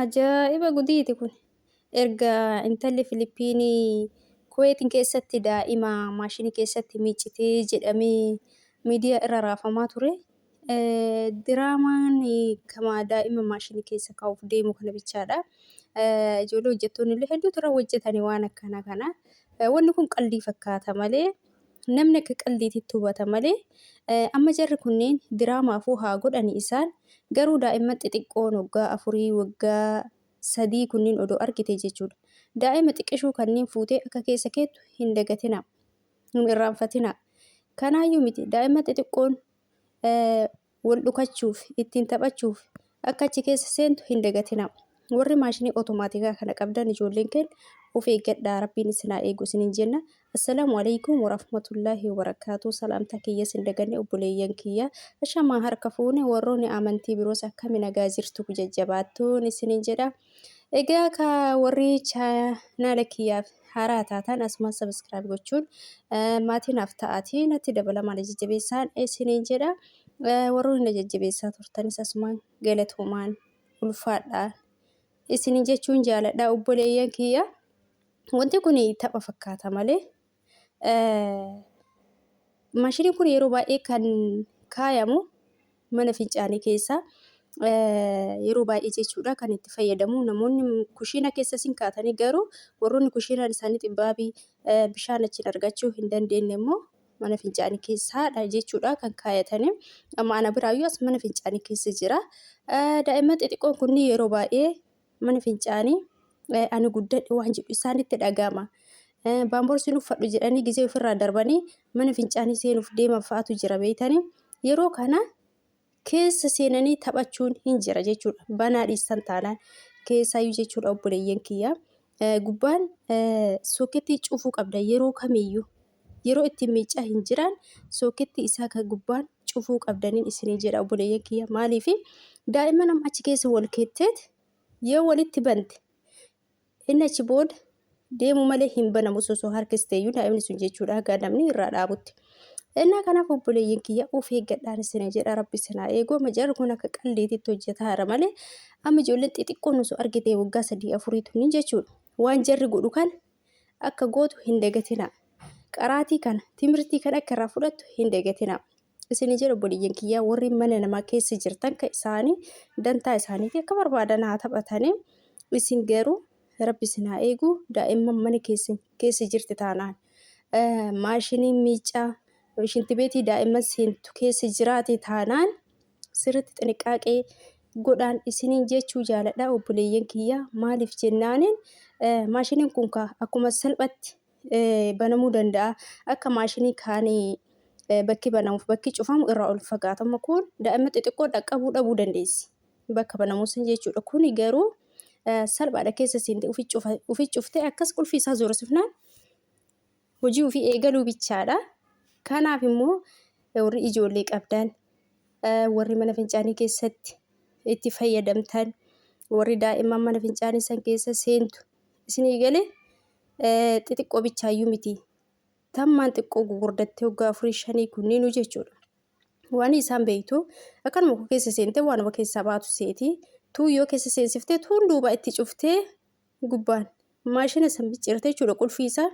Ajaa'iba gudiiti kun. Erga intalli Filiippiinii Kuweetiin keessatti daa'ima maashinii keessatti miicitee jedhamee miidiyaa irra raafamaa ture. Diraamaan kama daa'ima maashinii keessa kaa'uuf deemu kana bichaadha. Ijoollee hojjettoonni illee hedduutu irra hojjetanii waan akkana kana. Wanni kun qalbii fakkaata malee namni akka qalbiititti hubata malee amma jarri kunneen diraamaafuu haa godhani isaan garuu daa'imman xixiqqoon waggaa 4 waggaa 3 kunniin odoo argite jechuudha. Daa'ima xiqqishuu kanneen fuutee akka keessa keettu hin dagatina. Hin irraanfatina. Kanaayyuu miti daa'imman xixiqqoon wal dhukachuuf ittiin taphachuuf akka achi keessa seentu hin dagatina. Warri maashinii otomaatikaa kana qabdan ijoolleen keenya of eeggadhaa rabbiin isin haa eegu isiniin jenna. Assalaamu alaikum warahmatullaahi wabarakaatu. Salaamtaa kiyya sin daganne obboleeyyan kiyya. Ashamaa harka fuune warroonni amantii biroos akkami nagaa jirtu jajjabaattuun isiniin jedha. Egaa ka warri chaanaala kiyyaaf haaraa taatan asuma sabiskiraayib gochuun maatiinaaf ta'aatii natti dabalamaan jajjabeessaan isiniin jedha. Warroonni na jajjabeessaa turtanis asumaan galatuumaan ulfaadhaa. Isiniin jechuun jaaladha obboleeyyan kiyya. Wanti kun tapha fakkaata malee maashiniin kun yeroo baay'ee kan kaayamu mana fincaanii keessa yeroo baay'ee jechuudha kan itti fayyadamu namoonni kushiina keessa sin kaatanii garuu warroonni kushiinaan isaanii xibbaabii bishaan achiin argachuu hin dandeenye immoo mana fincaanii keessaadha jechuudha kan kaayatanii. Amma ana biraayyuu as mana fincaanii keessa jira. Daa'imman xixiqqoon kunni yeroo baay'ee mana fincaanii ani guddadhe waan jedhu isaanitti dhagama. Baamborsiin uffadhu jedhanii gizee ofirraa darbanii mana fincaanii seenuuf deeman fa'aatu jira beeytanii. Yeroo kana keessa seenanii taphachuun hin jira jechuudha. Banaa dhiistan taanaan keessaayyuu jechuudha obboleeyyan kiyya. Gubbaan sooketii cufuu qabda yeroo kamiyyuu. Yeroo ittiin miicaa hin jiran sooketii isaa kan gubbaan cufuu qabdaniin isinii jedha obboleeyyan kiyya. Maaliif daa'imman amma achi keessa wal keetteet yoo walitti bante inni achi booda deemu malee hin banamu osoo harkisteeyyuu daa'imni sun jechuudha haga namni irraa dhaabutti. Innaa kanaaf obboleeyyan kiyya of eeggadhaan isin jedha rabbi isin haa eegu. Jarri kun akka qalleetitti hojjetaara malee amma ijoolleen xixiqqoon osoo argite waggaa 3-4 tunniin jechuudha. Waan jarri godhu kan akka gootu hin dagatina. Qaraatii kana timirtii kan akka irraa fudhattu hin dagatina. Isin jedha obboleeyyan kiyya warri mana namaa keessa jirtan kan isaanii dantaa isaaniitii akka barbaadan haa taphatanii isin garuu rabbi isin haa eegu. Daa'imman mana keessa jirti taanaan maashinii miicaa shinti beetii daa'imman seentu keessa jiraate taanaan sirriitti xinqaaqee godhaan isiniin jechuu jaaladha obboleeyyan kiyya. Maaliif jennaaniin maashiniin kun akkuma salphatti banamuu danda'a. Akka maashinii kaanii bakki banamuuf bakki cufamu irraa ol fagaatama kun daa'imman xixiqqoo dhaqqabuu dhabuu dandeessi. Bakka banamuus jechuudha. Kuni garuu salphaadha keessa seentee ofii cuftee akkas qulfii isaa zoorasifnaan hojii ofii eegaluu bichaadha. Kanaaf immoo warri ijoollee qabdan warri mana fincaanii keessatti itti fayyadamtan warri daa'imman mana fincaanii san keessa seentu isinii galee xixiqqoo bichaayyuu miti. Tammaan xiqqoo gurgurdattee waggaa 4-5 kunniinuu jechuudha. Waan isaan beektu akkanuma keessa seentee waanuma keessaa baatu seetii. Tuuyyoo keessa seensiftee tuun duuba itti cuftee gubbaan maashina san biccirtee jechuudha qulfii isaa.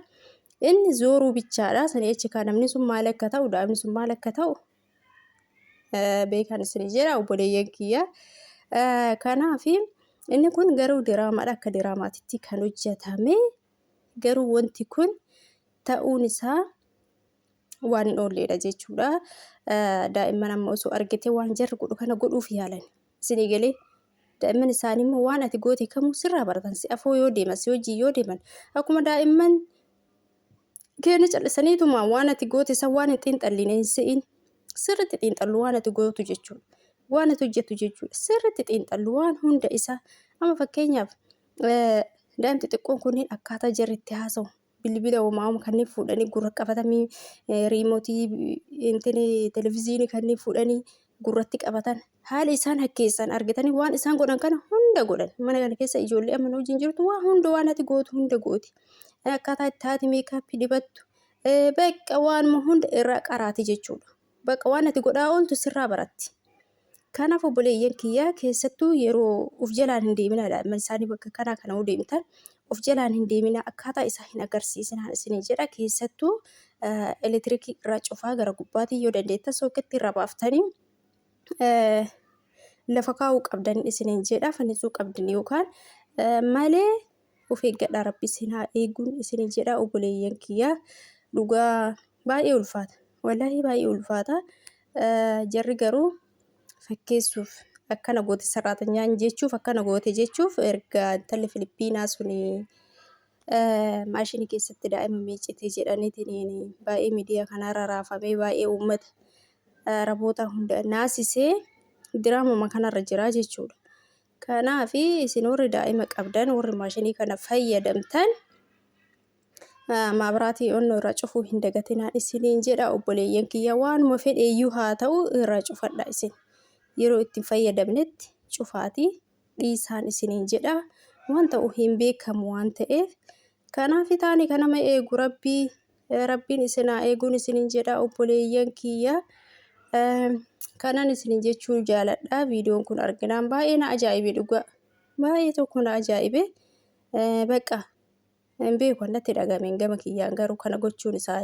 Inni zooruu bichaadha. Sanii achi kaan namni sun maal akka ta'u daa'imni sun maal akka ta'u beekan isin jedha obboleeyyan kiyya. Kanaaf inni kun garuu diraamaadha akka diraamaatitti kan hojjetame. Garuu wanti kun ta'uun isaa waan hin oolleedha jechuudha. Daa'imman amma osoo argite waan jarri godhu kana godhuuf yaalan isinii galee. Daa'imman isaanii immoo waan ati goote kamuu sirraa baratan si afoo yoo deeman si hojii yoo deeman akkuma daa'imman keenya callisaniituma waan ati goote san waan hin xiinxalline hin se'in sirriitti xiinxallu waan ati gootu jechuudha. Waan ati hojjettu jechuudha. Sirriitti xiinxallu waan hunda isaa. Amma fakkeenyaaf daa'imti xiqqoon kunniin akkaataa jarri itti haasa'u bilbila uumamu kanneen fuudhanii gurra qabatanii riimootii televezyiinii kanneen fuudhanii gurratti qabatan haala isaan hakkeessan argatanii waan isaan godhan kana hunda godhan. Mana kana keessa ijoollee amma wajjin jirtu waan hunda waan ati gootu hunda gooti. Akkaataa itti haati meekaappii dibattu bakka waanuma hunda irraa qaraati jechuudha. Bakka waan ati godhaa ooltu sirraa baratti. Kanaaf obboleeyyan kiyyaa keessattuu yeroo of jalaan hin deemina daa'imman isaanii bakka kanaa kana deemtan of jalaan hin deemina akkaataa isaa hin agarsiisinaa isin jedha. Keessattuu elektiriikii irraa cufaa gara gubbaatiin yoo dandeettan sooketti irra baaftanii lafa kaa'uu qabdan isin jedha. Fannisuu qabdan yookaan malee of eeggadhaa rabbi isin haa eeguun isin jedha obboleeyyan kiyyaa. Dhugaa baay'ee ulfaata. Wallaahi baay'ee ulfaata. Jarri garuu fakkeessuuf akkana goote sarraatanyaan jechuuf akkana goote jechuuf erga intalli Filiippiinaa suni maashinii keessatti daa'ima miicite jedhaniitiin baay'ee miidiyaa kanarra raafamee baay'ee uummata raboota hunda naasisee diraamuma kanarra jira jechuudha. Kanaaf isin warri daa'ima qabdan warri maashinii kana fayyadamtan maabraatii onnoo irraa cufuu hin dagatinaa isiniin jedha obboleeyyan kiyya. Waanuma fedheeyyuu haa ta'u irraa cufadha isin. Yeroo ittiin fayyadamnetti cufaatii dhiisaan isiniin jedha. Waan ta'u hin beekamu waan ta'eef kanaaf taani kanama eegu rabbiin isin haa eeguun isiniin jedha obboleeyyan kiyya. Kanan isiniin jechuu jaaladha. Viidiyoon kun arginaan baay'ee na ajaa'ibe dhugaa. Baay'ee tokko na ajaa'ibe. Bakka hin beeku natti dhagahame gama kiyyaan garuu kana gochuun isaa